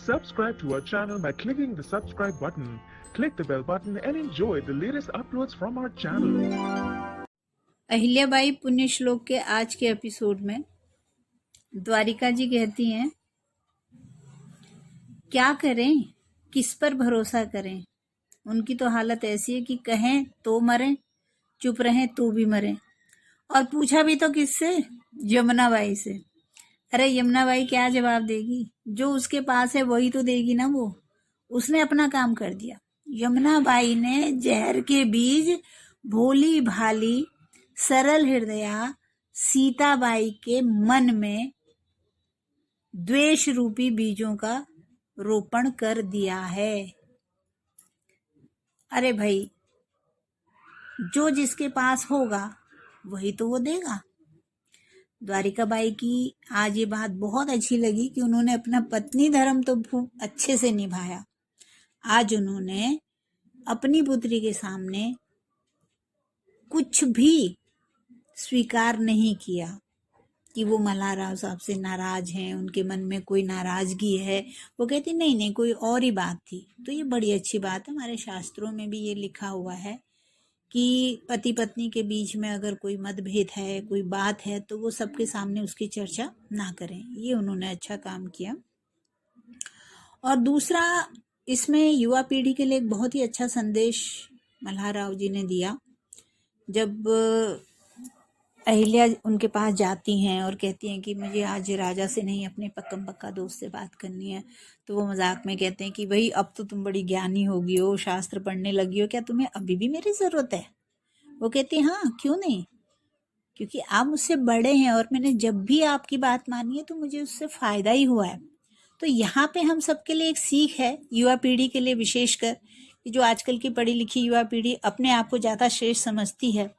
Subscribe to our channel by clicking the subscribe button. Click the bell button and enjoy the latest uploads from our channel. Ahilyabai पुण्य श्लोक के आज के episode में द्वारिका जी कहती हैं, क्या करें, किस पर भरोसा करें। उनकी तो हालत ऐसी है कि कहें तो मरें, चुप रहें तो भी मरें। और पूछा भी तो किससे? यमुनाबाई से। अरे यमुनाबाई क्या जवाब देगी? जो उसके पास है वही तो देगी ना। वो उसने अपना काम कर दिया। यमुनाबाई ने जहर के बीज भोली भाली सरल हृदया सीताबाई के मन में द्वेष रूपी बीजों का रोपण कर दिया है। अरे भाई, जो जिसके पास होगा वही तो वो देगा। द्वारिका बाई की आज ये बात बहुत अच्छी लगी कि उन्होंने अपना पत्नी धर्म तो खूब अच्छे से निभाया। आज उन्होंने अपनी पुत्री के सामने कुछ भी स्वीकार नहीं किया कि वो मल्हार राव साहब से नाराज हैं, उनके मन में कोई नाराजगी है। वो कहती नहीं, कोई और ही बात थी। तो ये बड़ी अच्छी बात है। हमारे शास्त्रों में भी ये लिखा हुआ है कि पति पत्नी के बीच में अगर कोई मतभेद है, कोई बात है, तो वो सबके सामने उसकी चर्चा ना करें। ये उन्होंने अच्छा काम किया। और दूसरा, इसमें युवा पीढ़ी के लिए एक बहुत ही अच्छा संदेश मल्हार राव जी ने दिया। जब अहिल्या उनके पास जाती हैं और कहती हैं कि मुझे आज राजा से नहीं, अपने पक्कम पक्का दोस्त से बात करनी है, तो वो मजाक में कहते हैं कि भाई अब तो तुम बड़ी ज्ञानी हो गई हो, शास्त्र पढ़ने लगी हो, क्या तुम्हें अभी भी मेरी जरूरत है? वो कहती है हाँ, क्यों नहीं, क्योंकि आप मुझसे बड़े हैं और मैंने जब भी आपकी बात मानी है तो मुझे उससे फायदा ही हुआ है। तो यहाँ पे हम सबके लिए एक सीख है, युवा पीढ़ी के लिए विशेषकर, कि जो आजकल की पढ़ी लिखी युवा पीढ़ी अपने आप को ज्यादा श्रेष्ठ समझती है,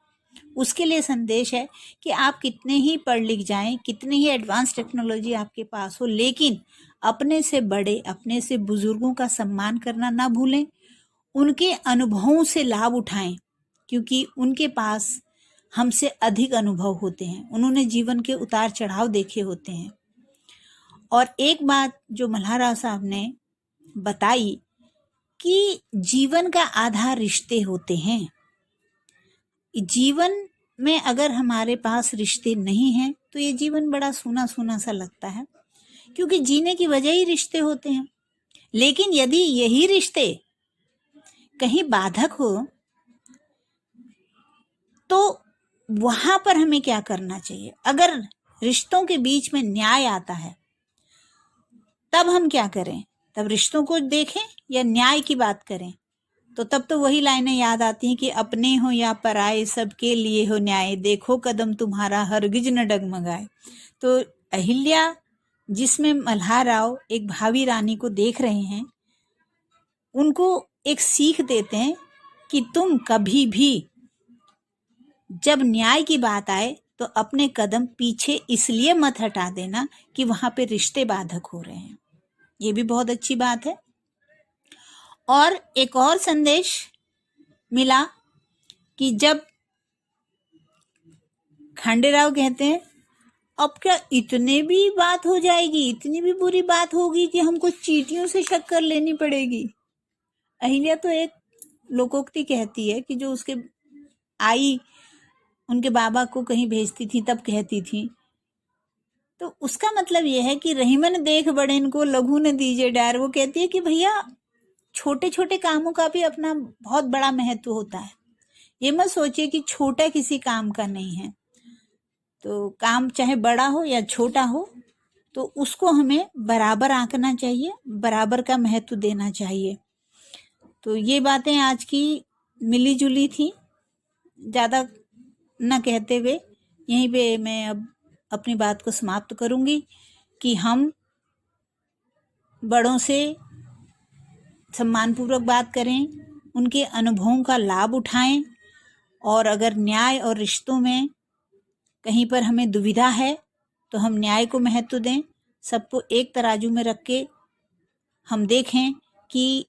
उसके लिए संदेश है कि आप कितने ही पढ़ लिख जाएं, कितनी ही एडवांस टेक्नोलॉजी आपके पास हो, लेकिन अपने से बड़े, अपने से बुजुर्गों का सम्मान करना ना भूलें। उनके अनुभवों से लाभ उठाएं, क्योंकि उनके पास हमसे अधिक अनुभव होते हैं। उन्होंने जीवन के उतार चढ़ाव देखे होते हैं। और एक बात जो मल्हार राव साहब ने बताई कि जीवन का आधार रिश्ते होते हैं। जीवन में अगर हमारे पास रिश्ते नहीं हैं तो ये जीवन बड़ा सूना सूना सा लगता है, क्योंकि जीने की वजह ही रिश्ते होते हैं। लेकिन यदि यही रिश्ते कहीं बाधक हो तो वहां पर हमें क्या करना चाहिए? अगर रिश्तों के बीच में न्याय आता है तब हम क्या करें? तब रिश्तों को देखें या न्याय की बात करें? तो तब तो वही लाइनें याद आती हैं कि अपने हो या पराए सबके लिए हो न्याय, देखो कदम तुम्हारा हरगिज न डगमगाए। तो अहिल्या, जिसमें मल्हार राव एक भावी रानी को देख रहे हैं, उनको एक सीख देते हैं कि तुम कभी भी जब न्याय की बात आए तो अपने कदम पीछे इसलिए मत हटा देना कि वहां पे रिश्ते बाधक हो रहे हैं। ये भी बहुत अच्छी बात है। और एक और संदेश मिला कि जब खंडेराव कहते हैं अब क्या इतने भी बात हो जाएगी, इतनी भी बुरी बात होगी कि हमको चींटियों से शक्कर लेनी पड़ेगी। अहिल्या तो एक लोकोक्ति कहती है कि जो उसके आई उनके बाबा को कहीं भेजती थी तब कहती थी। तो उसका मतलब यह है कि रहीमन देख बड़े इनको लघु न दीजिए डार। वो कहती है कि भैया छोटे छोटे कामों का भी अपना बहुत बड़ा महत्व होता है। ये मत सोचिए कि छोटा किसी काम का नहीं है। तो काम चाहे बड़ा हो या छोटा हो तो उसको हमें बराबर आंकना चाहिए, बराबर का महत्व देना चाहिए। तो ये बातें आज की मिली जुली थी, ज्यादा न कहते हुए यहीं पे मैं अब अपनी बात को समाप्त करूंगी कि हम बड़ों से सम्मानपूर्वक बात करें, उनके अनुभवों का लाभ उठाएं, और अगर न्याय और रिश्तों में कहीं पर हमें दुविधा है तो हम न्याय को महत्व दें। सबको एक तराजू में रख के हम देखें कि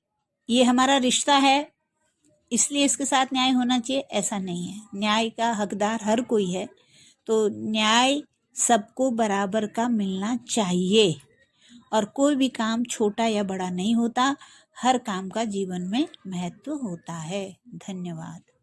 ये हमारा रिश्ता है इसलिए इसके साथ न्याय होना चाहिए, ऐसा नहीं है। न्याय का हकदार हर कोई है, तो न्याय सबको बराबर का मिलना चाहिए। और कोई भी काम छोटा या बड़ा नहीं होता, हर काम का जीवन में महत्व होता है। धन्यवाद।